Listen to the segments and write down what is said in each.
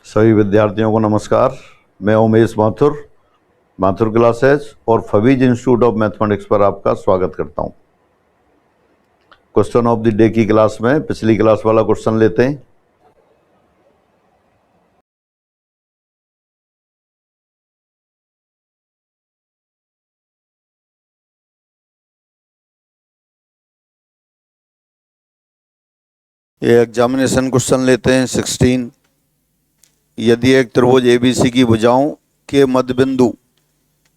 सभी विद्यार्थियों को नमस्कार। मैं उमेश माथुर, माथुर क्लासेस और फवीज इंस्टीट्यूट ऑफ मैथमेटिक्स पर आपका स्वागत करता हूं। क्वेश्चन ऑफ द डे की क्लास में पिछली क्लास वाला क्वेश्चन लेते हैं। ये एग्जामिनेशन क्वेश्चन लेते हैं 16। यदि एक त्रिभुज एबीसी की भुजाओं के मध्य बिंदु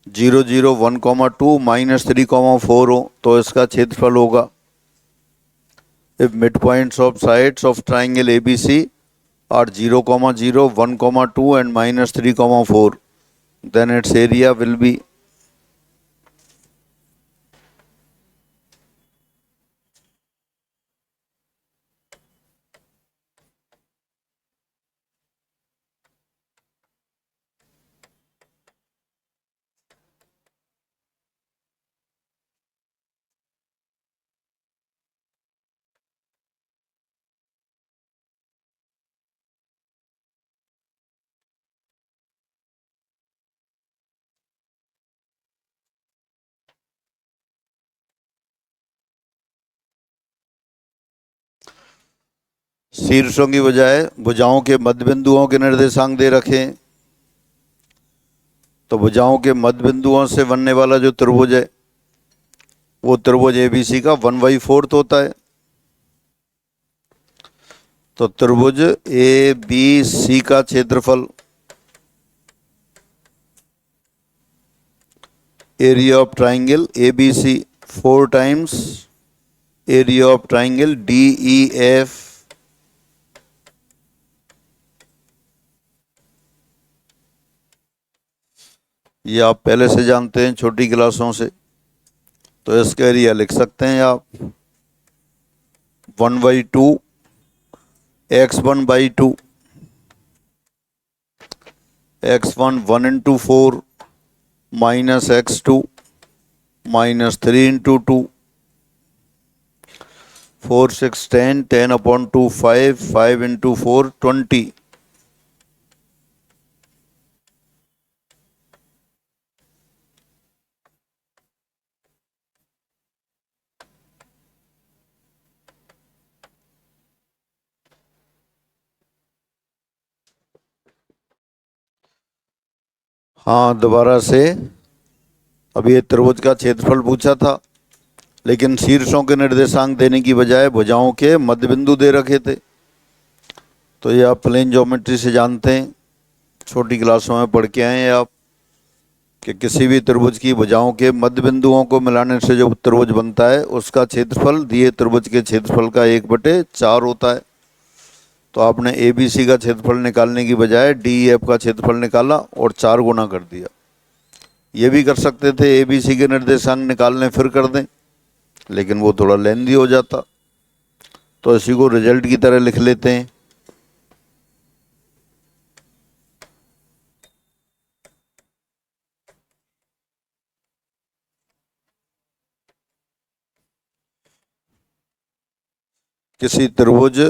0, 0, 1, 2, -3, 4 हो तो इसका क्षेत्रफल होगा। If mid points of sides of triangle ABC are 0, 0, 1, 2 and -3, 4, then its area will be। शीर्षों की बजाय भुजाओं के मध्य बिंदुओं के निर्देशांक दे रखें। तो भुजाओं के मध्य बिंदुओं से बनने वाला जो त्रिभुज है वो त्रिभुज एबीसी का 1/4 होता है। तो त्रिभुज एबीसी का क्षेत्रफल area of triangle ABC 4 times area of triangle DEF ये आप पहले से जानते हैं छोटी क्लासों से। तो इसका एरिया लिख सकते हैं आप 1/2 x1/2 x1 1 into 4 minus x2 minus 3 into 2 4 6 10 10/2 5 5 into 4 20। हाँ, दोबारा से अब ये त्रिभुज का क्षेत्रफल पूछा था, लेकिन शीर्षों के निर्देशांक देने की बजाय भुजाओं के मध्य बिंदु दे रखे थे। तो ये आप प्लेन ज्योमेट्री से जानते हैं, छोटी क्लासों में पढ़ के आए हैं आप कि किसी भी त्रिभुज की भुजाओं के मध्य बिंदुओं को मिलाने से जो त्रिभुज बनता है उसका क्षेत्रफल दिए त्रिभुज के क्षेत्रफल का 1/4 होता है। तो आपने एबीसी का क्षेत्रफल निकालने की बजाय डीईएफ का क्षेत्रफल निकाला और 4 गुना कर दिया। ये भी कर सकते थे एबीसी के निर्देशांक निकालने फिर कर दें, लेकिन वो थोड़ा लेंदी हो जाता। तो इसी को रिजल्ट की तरह लिख लेते हैं। किसी त्रिभुज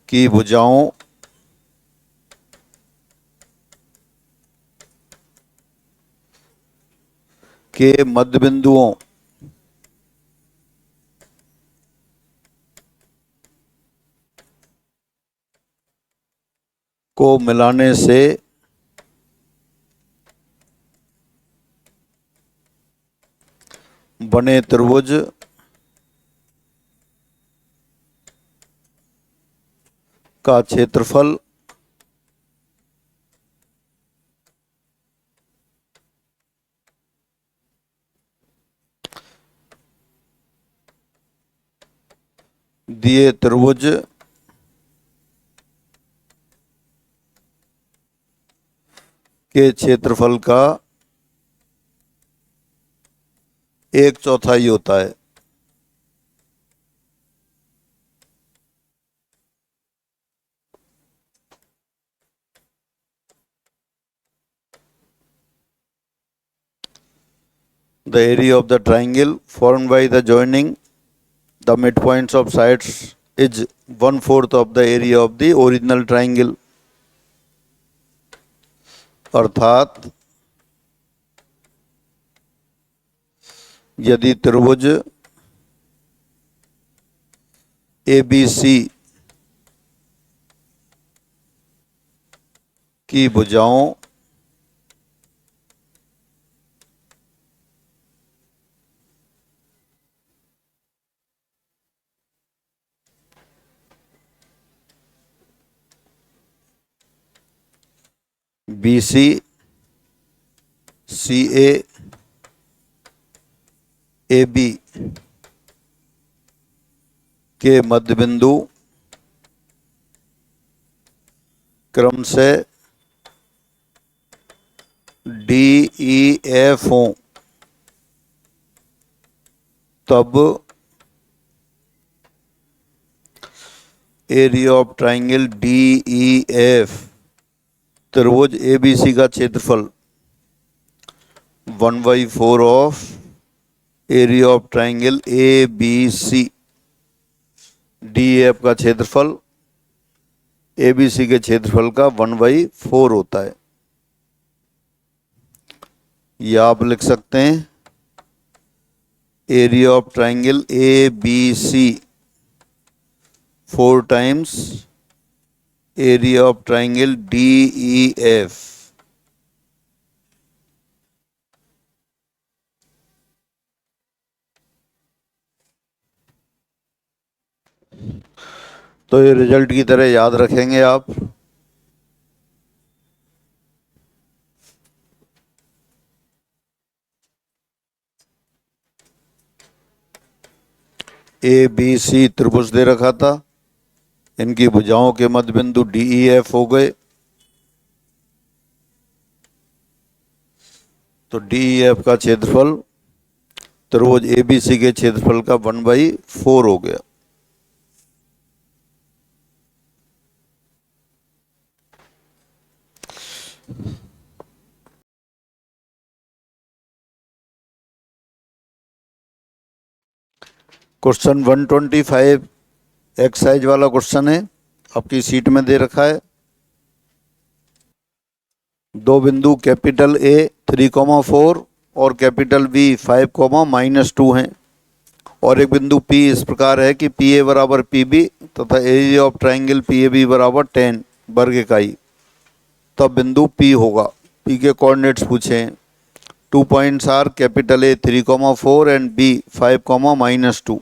की भुजाओं के मध्य बिंदुओं को मिलाने से बने त्रिभुज का क्षेत्रफल दिए त्रिभुज के क्षेत्रफल का 1/4 होता है। The area of the triangle formed by the joining the midpoints of sides is 1/4 of the area of the original triangle। अर्थात यदि त्रिभुज ABC की भुजाओं BC CA AB के मध्य बिंदु क्रम से DEF हों, तब एरिया ऑफ ट्राइंगल DEF त्रिभुज ABC का क्षेत्रफल 1/4 of area of triangle ABC। DEF का क्षेत्रफल ABC के क्षेत्रफल का 1/4 होता है। या आप लिख सकते हैं area of triangle ABC 4 times area of triangle DEF। तो ये रिजल्ट की तरह याद रखेंगे आप। ABC त्रिभुज दे रखा था, इनकी भुजाओं के मध्य बिंदु DEF हो गए, तो DEF का क्षेत्रफल त्रिभुज ABC के क्षेत्रफल का 1/4 हो गया। क्वेश्चन 125 एक्सरसाइज वाला क्वेश्चन है, आपकी सीट में दे रखा है। दो बिंदु कैपिटल A 3,4 और कैपिटल B 5,-2 हैं, और एक बिंदु P इस प्रकार है कि PA बराबर PB तथा एरिया ऑफ ट्राइंगल PAB बराबर 10 वर्ग इकाई, तब बिंदु P होगा। P के कोऑर्डिनेट्स पूछे हैं। 2 points are capital A 3,4 and B 5,-2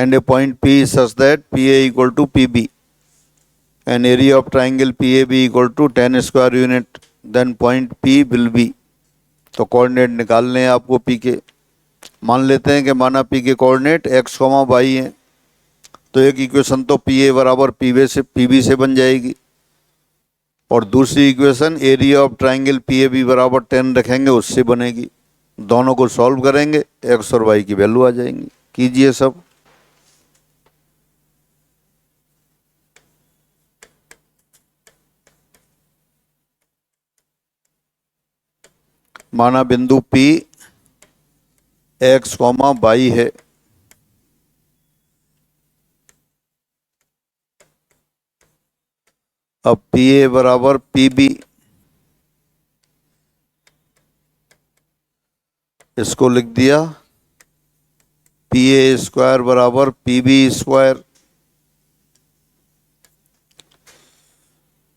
and a point P is such that PA equal to PB and area of triangle PAB equal to 10 square unit, then point P will be। तो coordinate निकालने हैं आपको P के। मान लेते हैं कि माना P के कोऑर्डिनेट x, y हैं, तो एक इक्वेशन तो PA बराबर PB से बन जाएगी, और दूसरी equation area of triangle PAB बराबर 10 रखेंगे उससे बनेगी। दोनों को सॉल्व करेंगे, x और y की वैल्यू आ जाएंगी। कीजिए सब। माना बिंदु P x, y है, अब PA बराबर PB, इसको लिख दिया PA स्क्वायर बराबर PB square.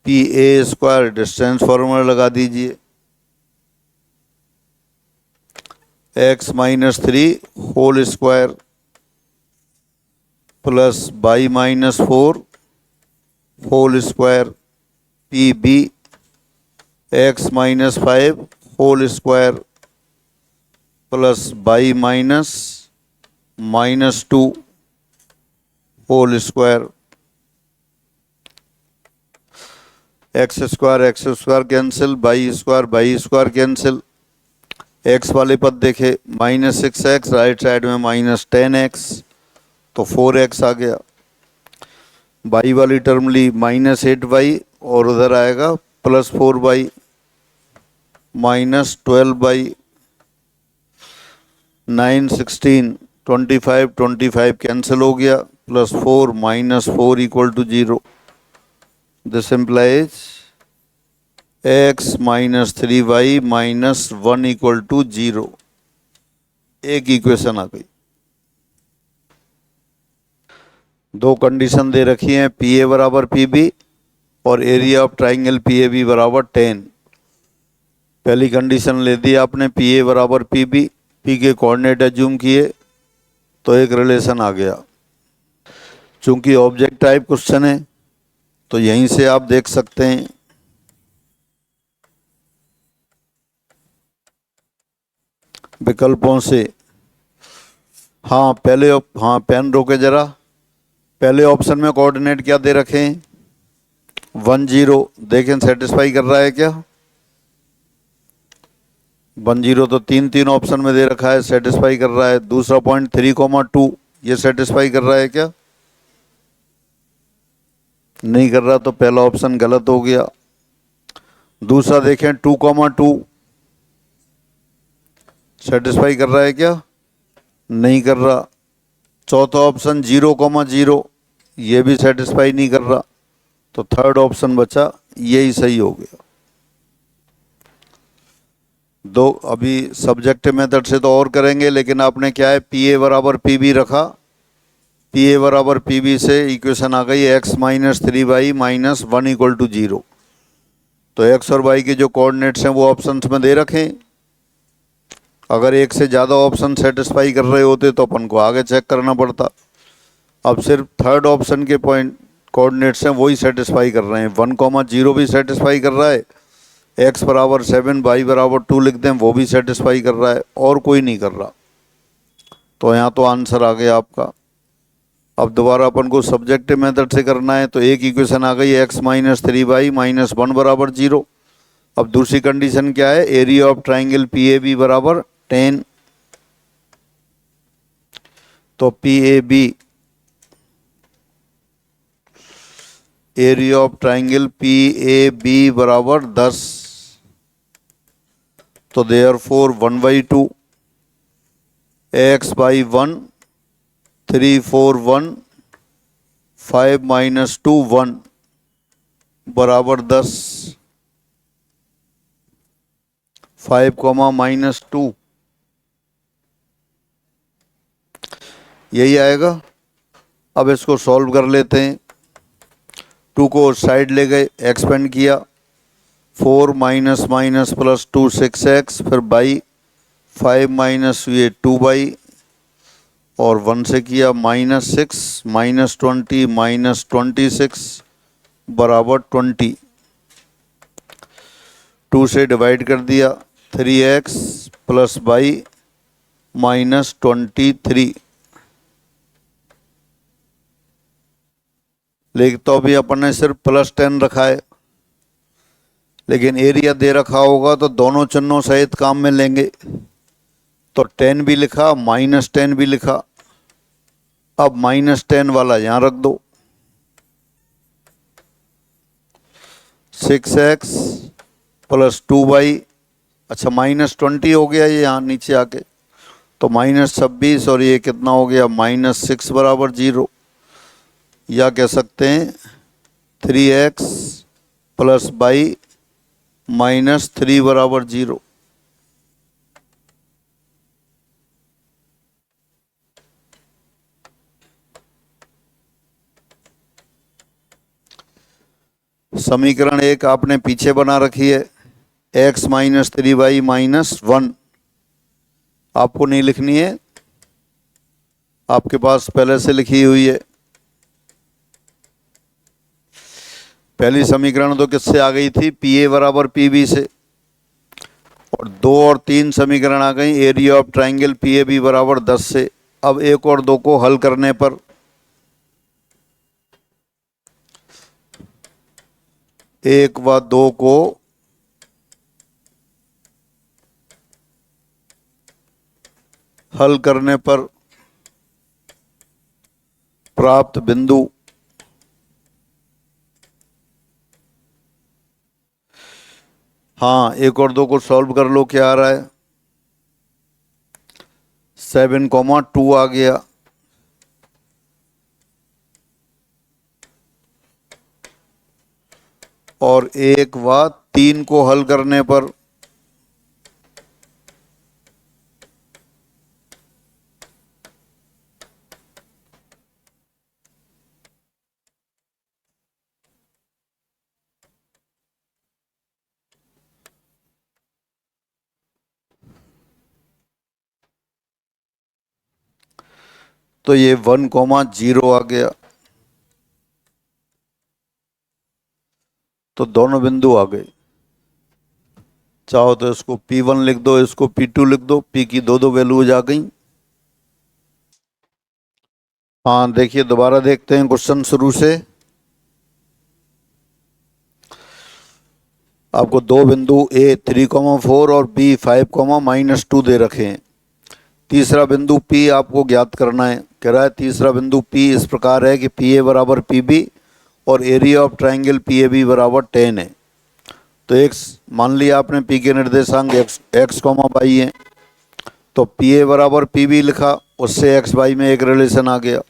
PA square distance formula लगा दीजिए, x - 3 whole square plus y - 4 whole square PB x - 5 whole square plus y - 2 whole square. x square cancel, y square cancel. x वाले पद देखे -6x, right side में -10x, तो 4x आ गया। y वाली term ली -8y, और उधर आएगा +4y, -12y, 9, 16, 25 कैंसिल हो गया, plus 4 minus 4 equal to 0. This implies x minus 3y minus 1 equal to 0. एक इक्वेशन आ गई। दो कंडीशन दे रखी हैं, पी ए बराबर पी बी और area of triangle P A B बराबर 10। पहली कंडीशन ले दी आपने, पी ए बराबर पी बी, पी के कोऑर्डिनेट एज्यूम किए तो एक रिलेशन आ गया। चूंकि ऑब्जेक्ट टाइप क्वेश्चन है तो यहीं से आप देख सकते हैं। विकल्पों से हाँ पेन रोके जरा। पहले ऑप्शन में कोऑर्डिनेट क्या दे रखे हैं? 1 0। देखें सेटिस्फाई कर रहा है क्या? 1 0 तो तीन ऑप्शन में दे रखा है, सेटिस्फाई कर रहा है। दूसरा पॉइंट 3,2 ये सेटिस्फाई कर रहा है क्या? नहीं कर रहा, तो पहला ऑप्शन गलत हो गया। दूसरा देखें 2,2 सेटिस्फाई कर रहा है क्या? नहीं कर रहा। चौथा ऑप्शन 0,0 ये भी सेटिस्फाई नहीं कर रहा, तो थर्ड ऑप्शन बचा, यही सही हो गया। दो अभी सब्जेक्टिव मेथड से तो और करेंगे, लेकिन आपने क्या है, पी ए बराबर पी बी रखा। पी ए बराबर पी बी से इक्वेशन आ गई x minus 3y minus 1 equal to 0। तो x और y के जो कोऑर्डिनेट्स हैं वो ऑप्शंस में दे रखें। अगर एक से ज़्यादा ऑप्शन सेटिस्फाई कर रहे होते तो अपन को आगे चेक करना पड़ता। अब सिर्फ थर्ड ऑप्शन के पॉइंट कोऑर्डिनेट्स हैं वही सेटिस्फाई कर रहे हैं। 1,0 भी सेटिस्फाई कर रहा है, x बराबर 7 y बराबर 2 लिख दें वो भी सेटिस्फाई कर रहा है, और कोई नहीं कर रहा। तो यहाँ तो आंसर आ गया आपका। अब दोबारा अपन को सब्जेक्टिव मेथड से करना है, तो एक इक्वेशन आ गई x माइनस 3y माइनस 1 बराबर 0। अब दूसरी कंडीशन क्या है, area of triangle P A B बराबर 10। तो P A B area of triangle P A B बराबर 10। तो देयरफॉर 1/2 x बाई 1 3 4 1 5 माइनस 2 1 बराबर 10। 5 माइनस 2 यही आएगा। अब इसको सॉल्व कर लेते हैं। 2 को साइड ले गए, एक्सपेंड किया, 4 माइनस माइनस प्लस 2 6x, फिर बाई 5 माइनस ये 2 और 1 से किया माइनस 6 माइनस 20 माइनस 26 बराबर 20। 2 से डिवाइड कर दिया, 3x प्लस बाई माइनस 23। लेकिन तो अभी अपन ने सिर्फ प्लस 10 रखा है, लेकिन एरिया दे रखा होगा तो दोनों चिन्हों सहित काम में लेंगे। तो 10 भी लिखा, माइनस 10 भी लिखा। अब माइनस 10 वाला यहाँ रख दो। 6x प्लस 2y, अच्छा माइनस 20 हो गया ये यहाँ नीचे आके, तो माइनस 26, और ये कितना हो गया, माइनस 6 बराबर 0। या कह सकते हैं 3x प्लस बाई माइनस 3 बराबर 0। समीकरण एक आपने पीछे बना रखी है, x माइनस 3y माइनस 1। आपको नहीं लिखनी है, आपके पास पहले से लिखी हुई है। पहली समीकरण तो किससे आ गई थी, पी ए बराबर पी बी से, और 2 और 3 समीकरण आ गई area of triangle P A B बराबर 10 से। अब 1 और 2 को हल करने पर 1 व 2 को हल करने पर प्राप्त बिंदु हाँ 1 और 2 को सॉल्व कर लो, क्या आ रहा है, 7,2 आ गया। और 1 व 3 को हल करने पर तो ये 1,0 आ गया। तो दोनों बिंदु आ गए। चाहो तो इसको P1 लिख दो, इसको P2 लिख दो, P की दो वैल्यूज आ गई। हाँ देखिए, दोबारा देखते हैं क्वेश्चन शुरू से। आपको दो बिंदु A 3,4 और B 5,-2 दे रखे हैं। तीसरा बिंदु P आपको ज्ञात करना है। कह रहा है तीसरा बिंदु P इस प्रकार है कि PA बराबर PB और एरिया ऑफ ट्राइंगल PAB बराबर 10 है। तो एक मान लिया आपने P के निर्देशांक x, y है, तो PA बराबर PB लिखा, उससे x y में एक रिलेशन आ गया।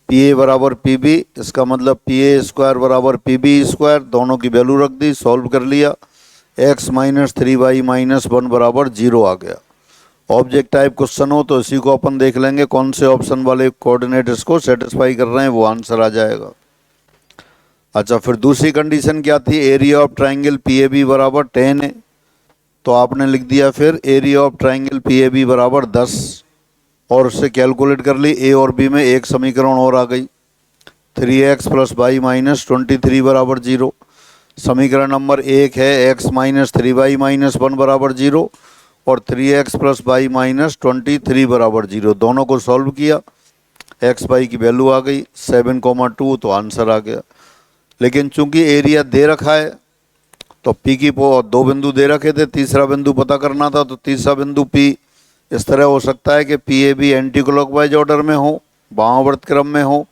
PA बराबर PB, इसका मतलब PA स्क्वायर बराबर PB स्क्वायर, दोनों की वैल्यू रख दी, सॉल्व कर लिया। x - 3y - 1 बराबर 0 आ गया। ऑब्जेक्ट टाइप क्वेश्चन हो तो इसी को अपन देख लेंगे कौन से ऑप्शन वाले कोऑर्डिनेट इसको सेटिस्फाई कर रहे हैं, वो आंसर आ जाएगा। अच्छा, फिर दूसरी कंडीशन क्या थी? एरिया ऑफ ट्राइंगल PAB बराबर 10 है, तो आपने लिख दिया फिर एरिया ऑफ ट्राइंगल PAB बराबर 10 और उससे कैलकुलेट कर ली। A और B में एक समीकरण और आ गई, 3x + y - 23 बराबर 0। समीकरण नंबर 1 है x - 3y - 1 बराबर 0 और 3x + y - 23 बराबर 0। दोनों को सॉल्व किया, x y की वैल्यू आ गई 7,2, तो आंसर आ गया। लेकिन चूंकि एरिया दे रखा है तो P की दो बिंदु दे रखे थे, तीसरा बिंदु पता करना था, तो तीसरा बिंदु P इस तरह हो सकता है कि PAB एंटी क्लॉकवाइज ऑर्डर में हो, वामावर्त क्रम में हो,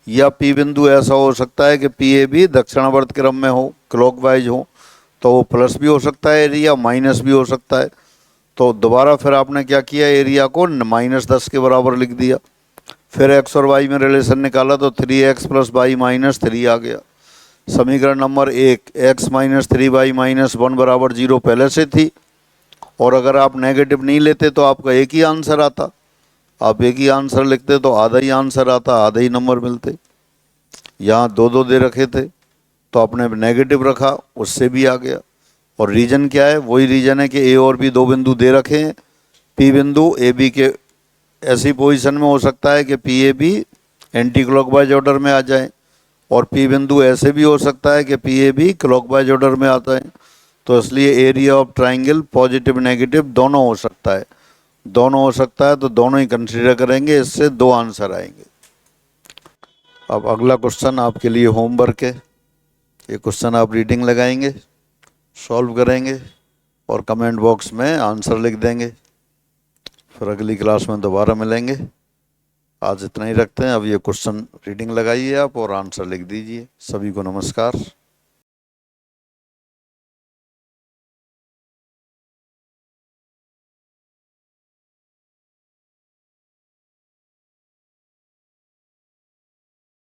या P बिंदु ऐसा हो सकता है कि PAB दक्षिणावर्त क्रम में हो, क्लॉकवाइज हो, तो वो प्लस भी हो सकता है एरिया, माइनस भी हो सकता है। तो दोबारा फिर आपने क्या किया, एरिया को -10 के बराबर लिख दिया। फिर x और y में रिलेशन निकाला तो 3x + y - 3 आ गया। समीकरण नंबर 1 x - 3y - 1 बराबर 0 पहले से थी, और अगर आप नेगेटिव नहीं लेते तो आपका एक ही आंसर आता। आप एक ही आंसर लिखते तो आधा ही आंसर आता, आधा ही नंबर मिलते। यहाँ दो दो दे रखे थे तो आपने नेगेटिव रखा, उससे भी आ गया। और रीजन क्या है? वही रीजन है कि A और B दो बिंदु दे रखे हैं। P बिंदु AB के ऐसी पोजीशन में हो सकता है कि PAB एंटी क्लॉकवाइज ऑर्डर में आ जाए, और P बिंदु ऐसे भी हो सकता है कि PAB क्लॉकवाइज ऑर्डर में आता है। तो इसलिए area of triangle positive negative दोनों हो सकता है, दोनों हो सकता है, तो दोनों ही कंसीडर करेंगे। इससे दो आंसर आएंगे। अब अगला क्वेश्चन आपके लिए होमवर्क है। ये क्वेश्चन आप रीडिंग लगाएंगे, सॉल्व करेंगे और कमेंट बॉक्स में आंसर लिख देंगे। फिर अगली क्लास में दोबारा मिलेंगे। आज इतना ही रखते हैं। अब ये क्वेश्चन रीडिंग लगाइए आप और आंसर लिख दीजिए। सभी को नमस्कार।